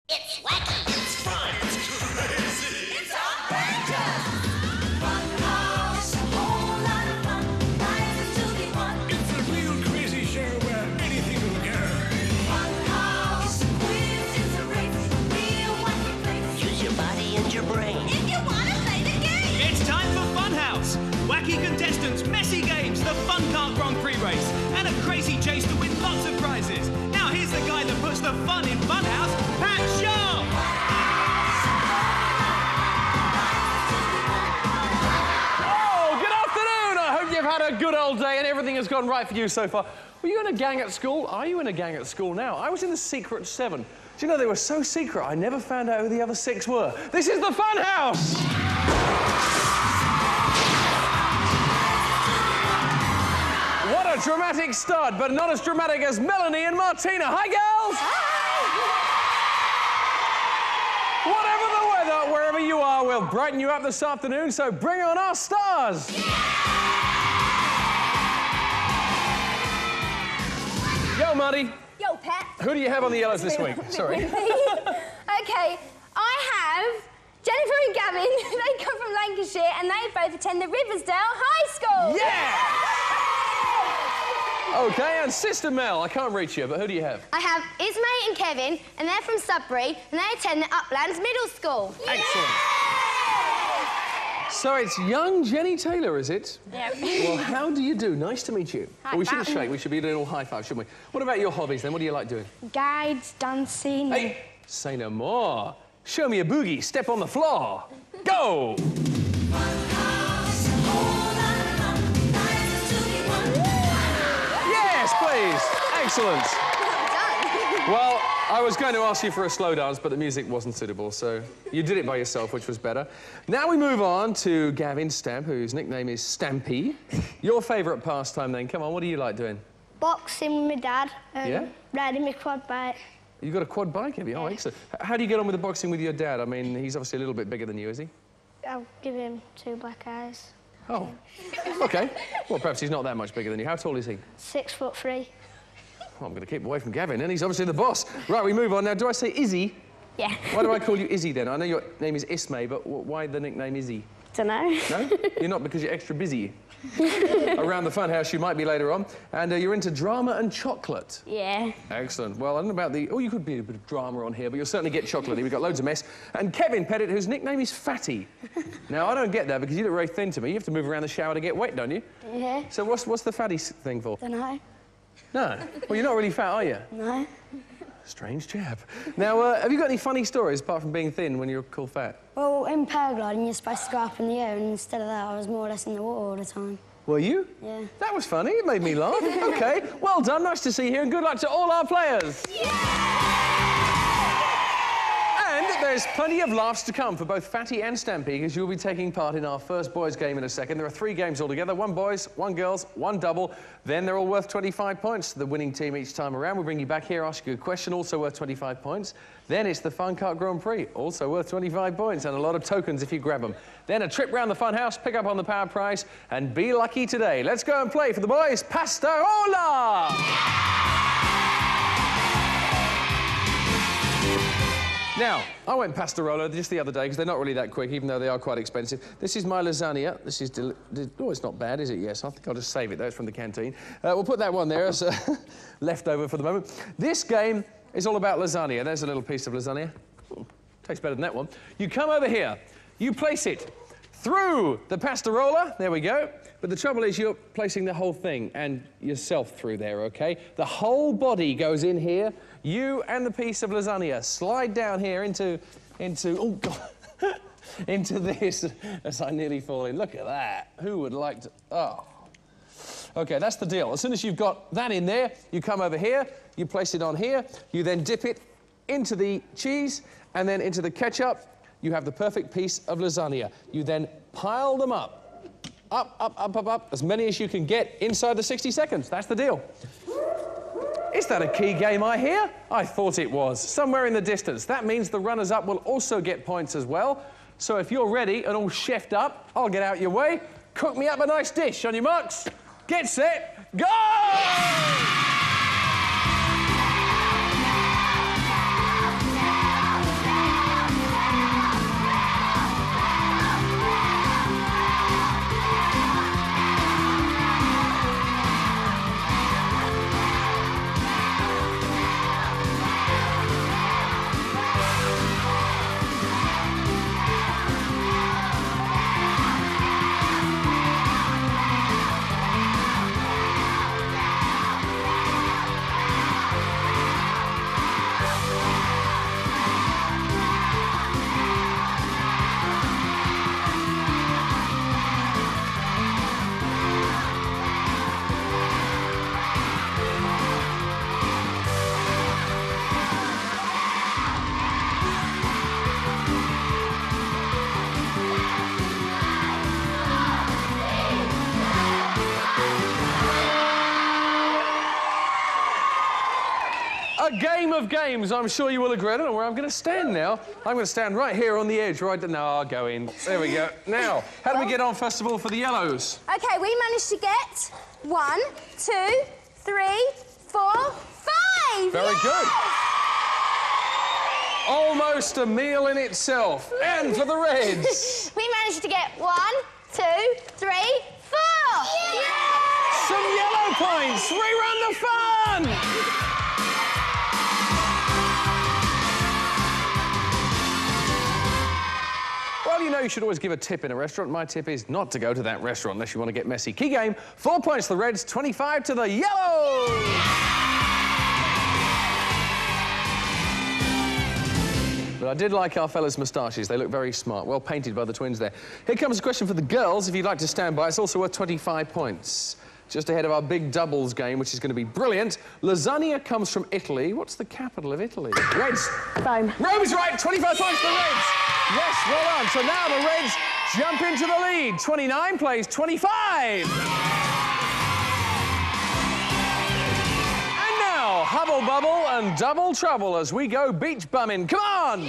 It's wacky. It's fun. It's crazy. It's outrageous. Funhouse, a whole lot of fun. Prizes to be won. It's a real crazy show where anything will go. Funhouse, quiz is a race. Real wacky place. Use your body and your brain. If you want to play the game. It's time for Funhouse. Wacky contestants, messy games, the Fun Car Grand Prix race, and a crazy chase to win lots of prizes. Now here's the guy that puts the fun in Funhouse, Pat Sharp. Oh, good afternoon! I hope you've had a good old day and everything has gone right for you so far. Were you in a gang at school? Are you in a gang at school now? I was in the Secret Seven. Do you know they were so secret I never found out who the other six were? This is the Funhouse! What a dramatic start, but not as dramatic as Melanie and Martina. Hi, girls! Whatever the weather, wherever you are, we'll brighten you up this afternoon, so bring on our stars! Yo, Marty. Yo, Pat. Who do you have on the yellows this week? Sorry. Okay, I have Jennifer and Gavin. They come from Lancashire and they both attend the Riversdale High School. Yeah! Okay, and Sister Mel, I can't reach you, but who do you have? I have Ismay and Kevin, and they're from Sudbury, and they attend the Uplands Middle School. Excellent. So it's young Jenny Taylor, is it? Yeah. Well, how do you do? Nice to meet you. Hi, Well, we shouldn't Pat. shake, we should be doing all high five, shouldn't we? What about your hobbies then? What do you like doing? Guides, dancing. Hey, say no more. Show me a boogie, step on the floor. Go! Funhouse, a whole lot of fun. Prizes to be won. Yes, please. Excellent. Well done. Well, I was going to ask you for a slow dance, but the music wasn't suitable, so you did it by yourself, which was better. Now we move on to Gavin Stamp, whose nickname is Stampy. Your favourite pastime, then? Come on, what do you like doing? Boxing with my dad. Yeah? Riding my quad bike. You've got a quad bike, have you? Oh, excellent. How do you get on with the boxing with your dad? I mean, he's obviously a little bit bigger than you, is he? I'll give him 2 black eyes. Oh, OK. Well, perhaps he's not that much bigger than you. How tall is he? 6'3". Well, I'm going to keep away from Gavin, and he's obviously the boss. Right, we move on. Now, do I say Izzy? Yeah. Why do I call you Izzy, then? I know your name is Ismay, but why the nickname Izzy? Dunno. No? You're not because you're extra busy. Around the Funhouse you might be later on. And you're into drama and chocolate. Yeah. Excellent. Well, I don't know about the... Oh, you could be a bit of drama on here, but you'll certainly get chocolatey. We've got loads of mess. And Kevin Pettit, whose nickname is Fatty. Now, I don't get that because you look very thin to me. You have to move around the shower to get wet, don't you? Yeah. So what's the fatty thing for? Dunno. No? Well, you're not really fat, are you? No. Strange chap. Now, have you got any funny stories apart from being thin when you're called fat? Well, in paragliding, you're supposed to go up in the air, and instead of that, I was more or less in the water all the time. Were you? Yeah. That was funny. It made me laugh. OK. Well done. Nice to see you, and good luck to all our players. And there's plenty of laughs to come for both Fatty and Stampy, because you'll be taking part in our first boys' game in a second. There are 3 games altogether, 1 boys, 1 girls, 1 double. Then they're all worth 25 points to the winning team each time around. We'll bring you back here, ask you a question, also worth 25 points. Then it's the Fun Kart Grand Prix, also worth 25 points, and a lot of tokens if you grab them. Then a trip round the Funhouse, pick up on the power prize, and be lucky today. Let's go and play for the boys. Pastarola! Now, I went Pastarola just the other day because they're not really that quick, even though they are quite expensive. This is my lasagna. This is... Oh, it's not bad, is it? Yes, I think I'll just save it, though. It's from the canteen. We'll put that one there as leftover for the moment. This game is all about lasagna. There's a little piece of lasagna. Ooh, tastes better than that one. You come over here. You place it through the Pastarola. There we go. But the trouble is you're placing the whole thing and yourself through there, OK? The whole body goes in here. You and the piece of lasagna slide down here into oh, God, into this as I nearly fall in. Look at that. Who would like to... Oh. OK, that's the deal. As soon as you've got that in there, you come over here, you place it on here, you then dip it into the cheese and then into the ketchup. You have the perfect piece of lasagna. You then pile them up. Up, as many as you can get inside the 60 seconds. That's the deal. Is that a key game, I hear? I thought it was. Somewhere in the distance. That means the runners-up will also get points as well. So if you're ready and all chefed up, I'll get out your way. Cook me up a nice dish. On your marks, get set, go! of games, I'm sure you will agree. I don't know where I'm going to stand now. I'm going to stand right here on the edge, right? No, I'll go in. There we go. Now, how do we get on, first of all, for the yellows? OK, we managed to get 1, 2, 3, 4, 5. Very good. Almost a meal in itself. And for the Reds. We managed to get 1, 2, 3, 4. Some yellow points. Rerun the fun. Well, you know you should always give a tip in a restaurant. My tip is not to go to that restaurant unless you want to get messy. Key game, 4 points to the Reds, 25 to the Yellows. But I did like our fellas' moustaches. They look very smart. Well painted by the twins there. Here comes a question for the girls. If you'd like to stand by, it's also worth 25 points. Just ahead of our big doubles game, which is going to be brilliant. Lasagna comes from Italy. What's the capital of Italy? Reds. Rome. Rome is right. 25 points for the Reds. Yes, well done. So now the Reds jump into the lead. 29 plays 25. Hubble bubble and double trouble as we go beach bumming. Come on!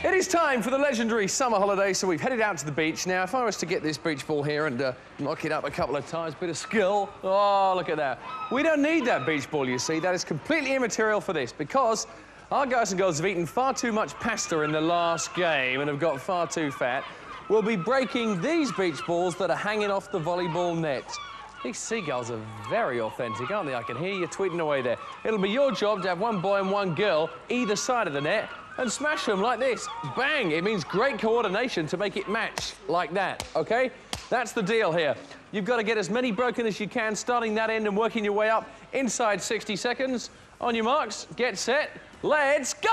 It is time for the legendary summer holiday, so we've headed out to the beach. Now, if I was to get this beach ball here and knock it up a couple of times, bit of skill. Oh, look at that. We don't need that beach ball, you see. That is completely immaterial for this because our guys and girls have eaten far too much pasta in the last game and have got far too fat. We'll be breaking these beach balls that are hanging off the volleyball net. These seagulls are very authentic, aren't they? I can hear you tweeting away there. It'll be your job to have one boy and one girl either side of the net and smash them like this. Bang! It means great coordination to make it match like that, OK? That's the deal here. You've got to get as many broken as you can, starting that end and working your way up inside 60 seconds. On your marks, get set, let's go!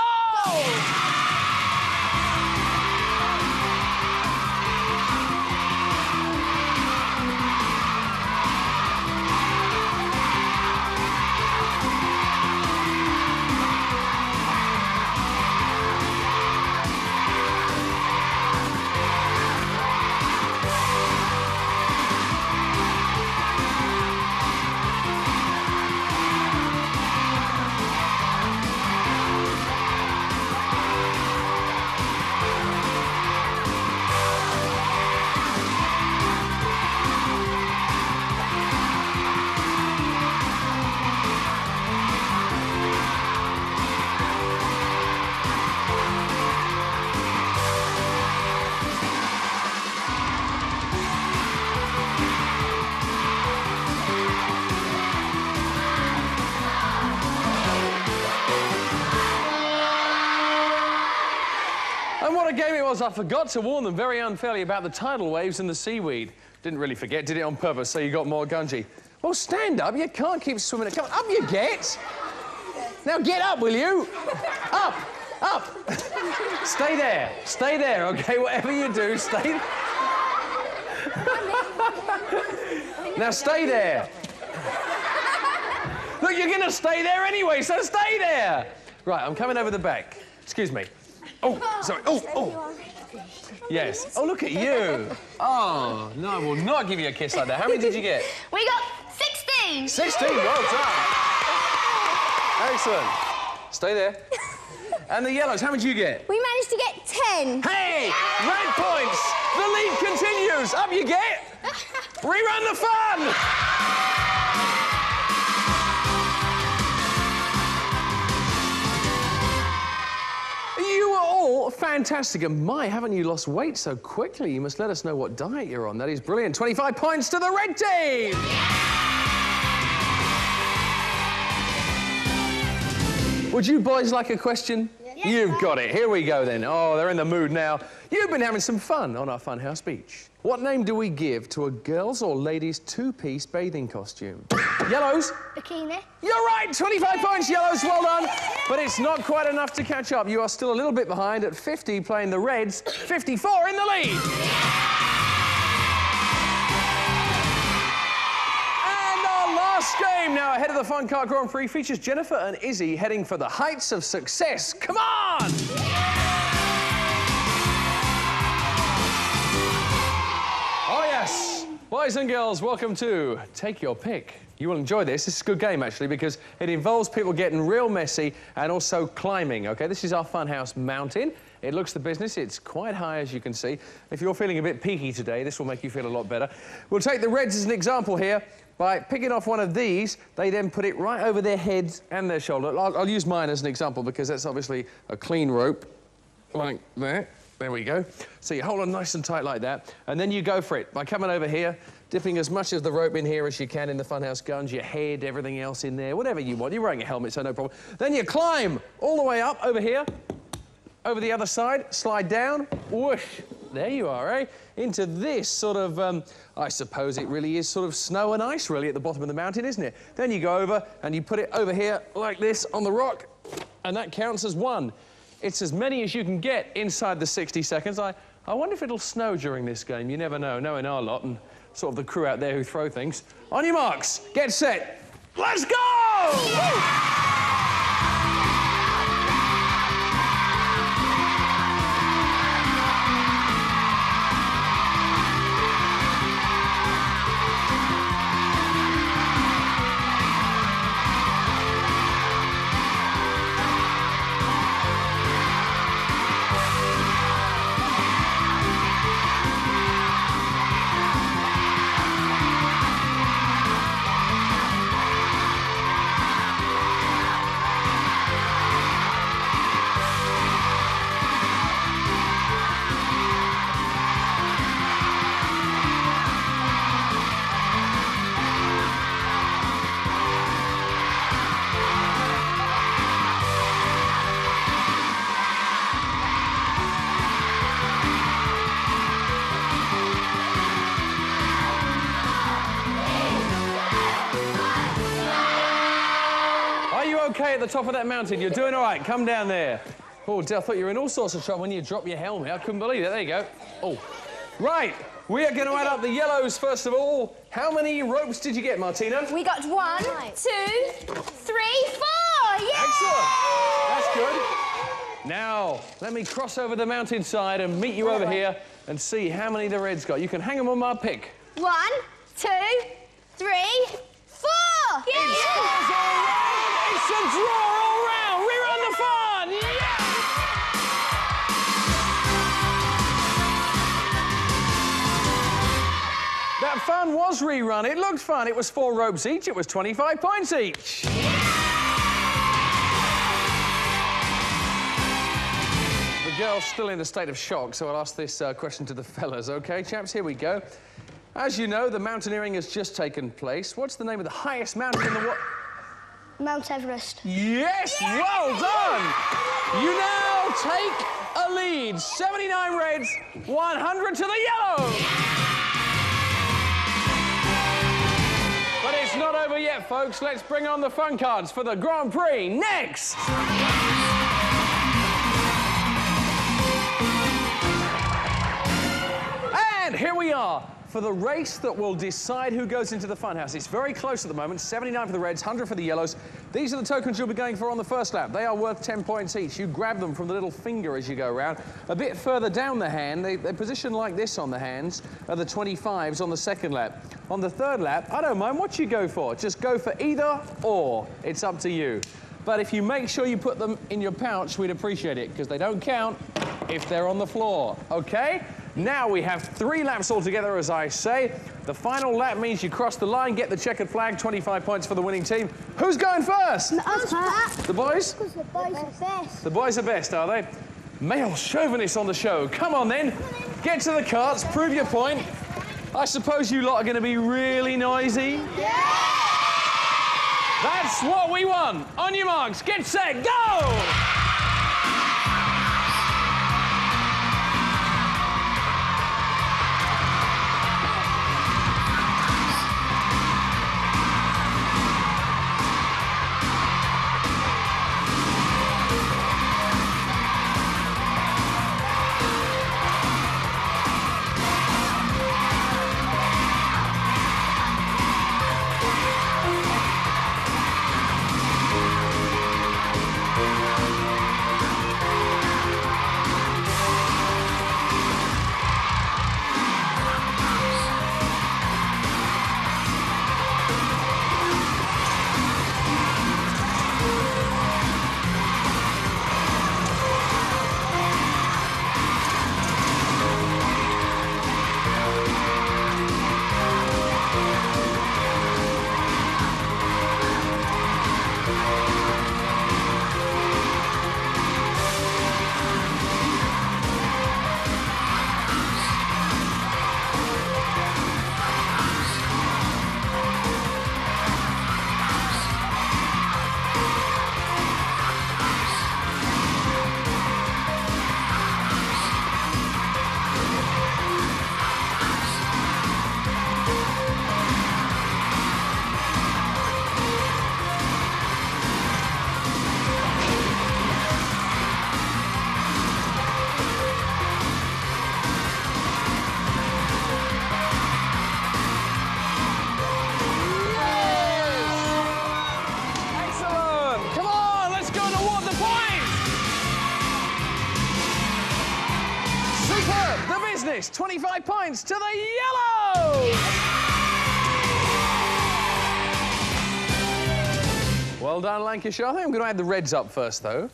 And what a game it was. I forgot to warn them very unfairly about the tidal waves and the seaweed. Didn't really forget, did it on purpose, so you got more gungy. Well, stand up. You can't keep swimming. Come on, up you get. Now get up, will you? Up, up. Stay there, OK? Whatever you do, stay... Now stay there. Look, you're going to stay there anyway, so stay there. Right, I'm coming over the back. Excuse me. Oh, sorry. Oh. Yes. Oh, look at you. Oh, no, I will not give you a kiss like that. How many did you get? We got 16. 16, well done. Excellent. Stay there. And the yellows, how many did you get? We managed to get 10. Hey, red points. The lead continues. Up you get. Rerun the fun. You are all fantastic, and my, haven't you lost weight so quickly? You must let us know what diet you're on. That is brilliant. 25 points to the red team! Would you boys like a question? Yes, You've got it. Here we go, then. Oh, they're in the mood now. You've been having some fun on our Funhouse Beach. What name do we give to a girls' or ladies' two-piece bathing costume? Yellows? Bikini. You're right, 25 points, Yellows, well done. But it's not quite enough to catch up. You are still a little bit behind at 50, playing the Reds, 54 in the lead. And our last game now ahead of the Fun Car Grand Prix features Jennifer and Izzy heading for the heights of success. Come on! Oh, yes. Boys and girls, welcome to Take Your Pick. You will enjoy this. This is a good game, actually, because it involves people getting real messy and also climbing, OK? This is our Funhouse mountain. It looks the business. It's quite high, as you can see. If you're feeling a bit peaky today, this will make you feel a lot better. We'll take the Reds as an example here. By picking off one of these, they then put it right over their heads and their shoulder. I'll use mine as an example because that's obviously a clean rope, like that. There we go. So you hold on nice and tight like that, and then you go for it by coming over here, dipping as much of the rope in here as you can in the Funhouse guns, your head, everything else in there, whatever you want. You're wearing a helmet, so no problem. Then you climb all the way up over here, over the other side, slide down, whoosh. There you are, eh? Into this sort of, I suppose it really is sort of snow and ice, really, at the bottom of the mountain, isn't it? Then you go over and you put it over here like this on the rock, and that counts as one. It's as many as you can get inside the 60 seconds. I wonder if it'll snow during this game. You never know, knowing our lot and sort of the crew out there who throw things. On your marks, get set, let's go! Woo! OK at the top of that mountain. You're doing all right. Come down there. Oh, dear, I thought you were in all sorts of trouble when you dropped your helmet. I couldn't believe it. There you go. Oh. Right. We are going to add up the yellows first of all. How many ropes did you get, Martina? We got 1, 2, 3, 4. Yeah! Excellent. That's good. Now, let me cross over the mountainside and meet you over here and see how many the Reds got. You can hang them on my pick. 1, 2, 3, 4. Yeah! It's a draw all round. Rerun the fun. Yeah! That fun was rerun. It looked fun. It was 4 ropes each. It was 25 points each. The girl's still in a state of shock, so I'll ask this question to the fellas. OK, chaps, here we go. As you know, the mountaineering has just taken place. What's the name of the highest mountain in the world? Mount Everest. Yes, well done. You now take a lead. 79 Reds, 100 to the yellow. But it's not over yet, folks. Let's bring on the fun cards for the Grand Prix next. And here we are for the race that will decide who goes into the Funhouse. It's very close at the moment. 79 for the Reds, 100 for the yellows. These are the tokens you'll be going for on the first lap. They are worth 10 points each. You grab them from the little finger as you go around. A bit further down the hand, they're positioned like this on the hands, are the 25s on the second lap. On the third lap, I don't mind what you go for. Just go for either or. It's up to you. But if you make sure you put them in your pouch, we'd appreciate it, because they don't count if they're on the floor, OK? Now we have 3 laps altogether, as I say. The final lap means you cross the line, get the checkered flag, 25 points for the winning team. Who's going first? The boys? Because the boys are best. The boys are best, are they? Male chauvinists on the show. Come on, then. Get to the carts, prove your point. I suppose you lot are going to be really noisy. Yeah! That's what we want. On your marks, get set, go! Nice. 25 points to the yellow. Well done, Lancashire. I think I'm going to add the reds up first, though.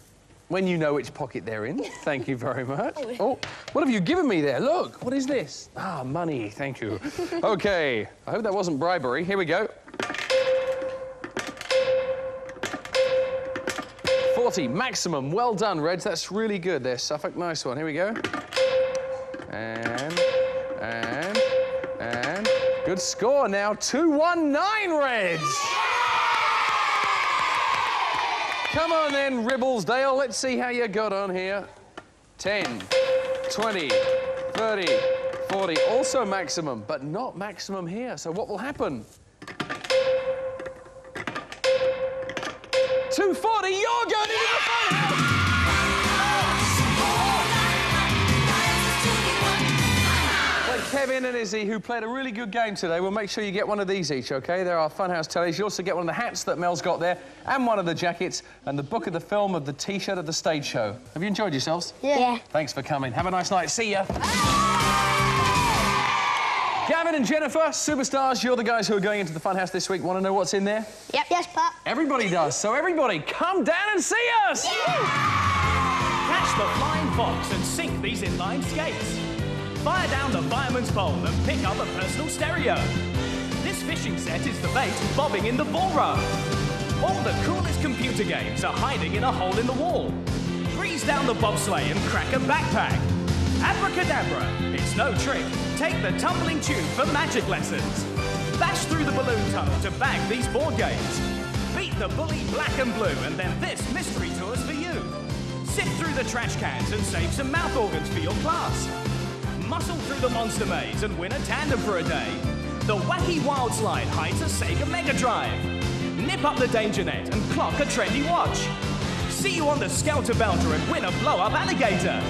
When you know which pocket they're in. Thank you very much. Oh, what have you given me there? Look, what is this? Ah, money. Thank you. OK, I hope that wasn't bribery. Here we go. 40, maximum. Well done, Reds. That's really good there, Suffolk. Nice one. Here we go. And... Good score now. 2-1-9, Reds. Come on then, Ribblesdale. Let's see how you got on here. 10, 20, 30, 40. Also maximum, but not maximum here. So what will happen? 240, you're going into the final! Well, Kevin and Izzy, who played a really good game today, will make sure you get one of these each, OK? They're our Funhouse tellies. You also get one of the hats that Mel's got there, and one of the jackets, and the book of the film of the T-shirt of the stage show. Have you enjoyed yourselves? Yeah. Thanks for coming. Have a nice night. See ya. Gavin and Jennifer, superstars, you're the guys who are going into the Funhouse this week. Want to know what's in there? Yep. Yes, Pop. Everybody does. So everybody, come down and see us! Catch the flying fox and sink these inline skates. Fire down the fireman's pole and pick up a personal stereo. This fishing set is the bait bobbing in the ball row. All the coolest computer games are hiding in a hole in the wall. Breeze down the bobsleigh and crack a backpack. Abracadabra, it's no trick. Take the tumbling tube for magic lessons. Bash through the balloon tunnel to bag these board games. Beat the bully black and blue, and then this mystery tour's for you. Sift through the trash cans and save some mouth organs for your class. Muscle through the monster maze and win a tandem for a day. The wacky wild slide hides a Sega Mega Drive. Nip up the danger net and clock a trendy watch. See you on the Skelter Belter and win a blow-up alligator.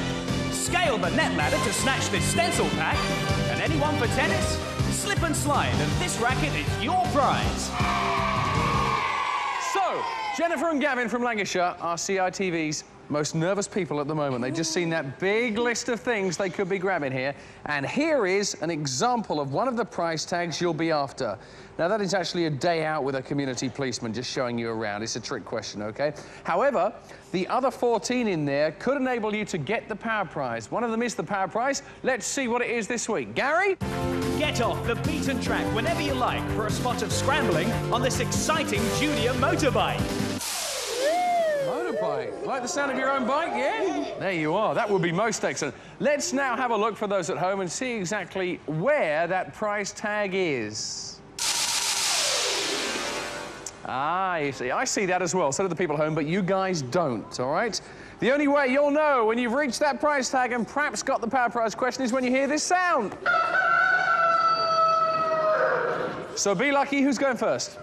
Scale the net ladder to snatch this stencil pack. And anyone for tennis? Slip and slide, and this racket is your prize. So, Jennifer and Gavin from Lancashire are CITV's most nervous people at the moment. They've just seen that big list of things they could be grabbing here. And here is an example of one of the prize tags you'll be after. Now, that is actually a day out with a community policeman just showing you around. It's a trick question, OK? However, the other 14 in there could enable you to get the power prize. One of them is the power prize. Let's see what it is this week. Gary? Get off the beaten track whenever you like for a spot of scrambling on this exciting junior motorbike. Motorbike. Like the sound of your own bike, yeah? There you are. That would be most excellent. Let's now have a look for those at home and see exactly where that prize tag is. Ah, you see, I see that as well. So do the people at home, but you guys don't, all right? The only way you'll know when you've reached that prize tag and perhaps got the power prize question is when you hear this sound. So be lucky. Who's going first?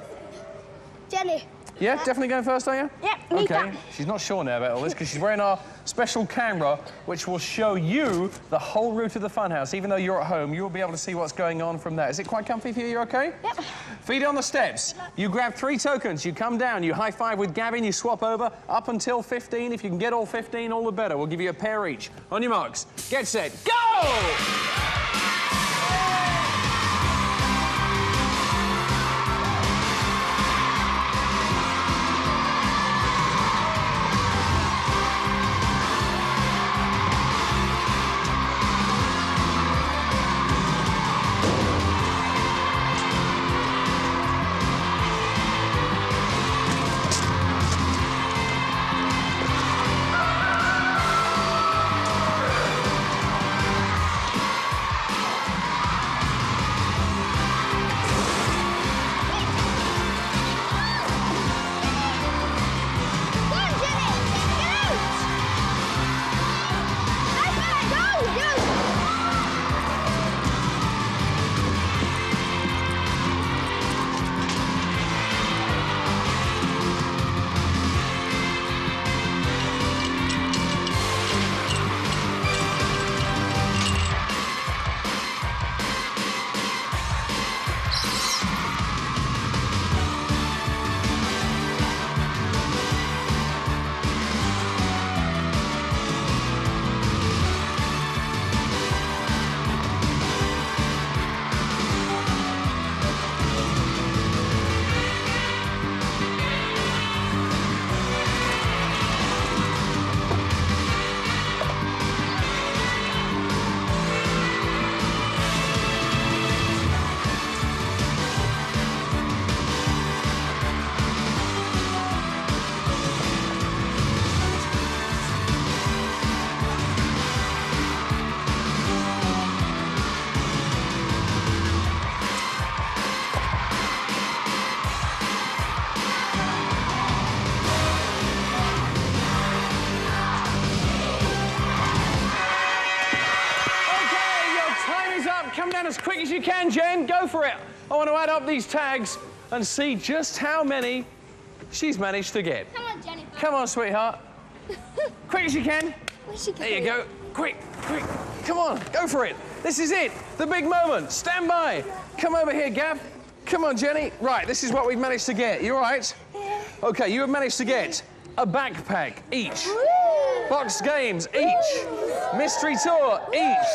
Jenny. Yeah, definitely going first, are you? Yep, OK. She's not sure now about all this because she's wearing our special camera, which will show you the whole route of the Funhouse. Even though you're at home, you'll be able to see what's going on from there. Is it quite comfy for you? You're OK? Yep. Feet on the steps. You grab 3 tokens. You come down. You high-five with Gavin. You swap over up until 15. If you can get all 15, all the better. We'll give you a pair each. On your marks. Get set. Go! as quick as you can, Jen. Go for it. I want to add up these tags and see just how many she's managed to get. Come on, Jennifer. Come on, sweetheart. Quick as you can. Where's she going? There you go. Quick, quick. Come on, go for it. This is it. The big moment. Stand by. Come over here, Gab. Come on, Jenny. Right, this is what we've managed to get. You all right? Yeah. OK, you have managed to get a backpack each. Woo! Box games each. Mystery tour each.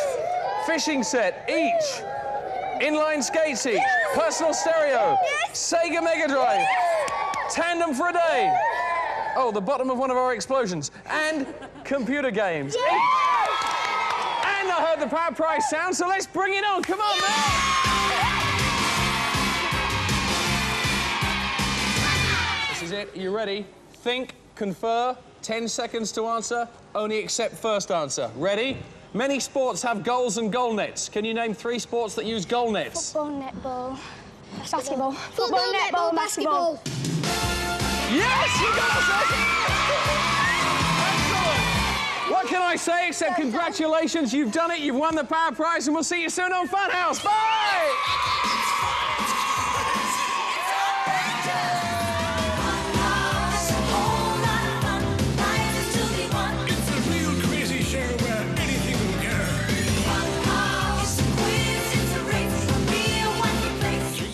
Fishing set each. Inline skates each. Personal stereo. Sega Mega Drive. Tandem for a day. Oh, the bottom of one of our explosions. And computer games. Each. And I heard the power prize sound, so let's bring it on. Come on, man. This is it. Are you ready? Think, confer, 10 seconds to answer. Only accept first answer. Ready? Many sports have goals and goal nets. Can you name 3 sports that use goal nets? Football, netball, basketball. Football, netball, basketball. Yes, you got us! Excellent! What can I say except congratulations, you've done it, you've won the power prize, and we'll see you soon on Funhouse. Bye! It's a real crazy show where anything will go.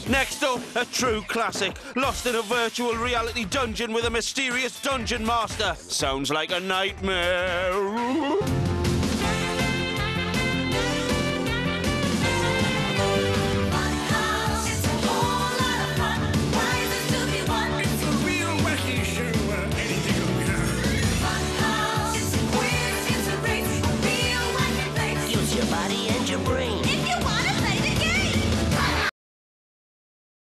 Next up, a true classic, lost in a virtual reality dungeon with a mysterious dungeon master. Sounds like a nightmare.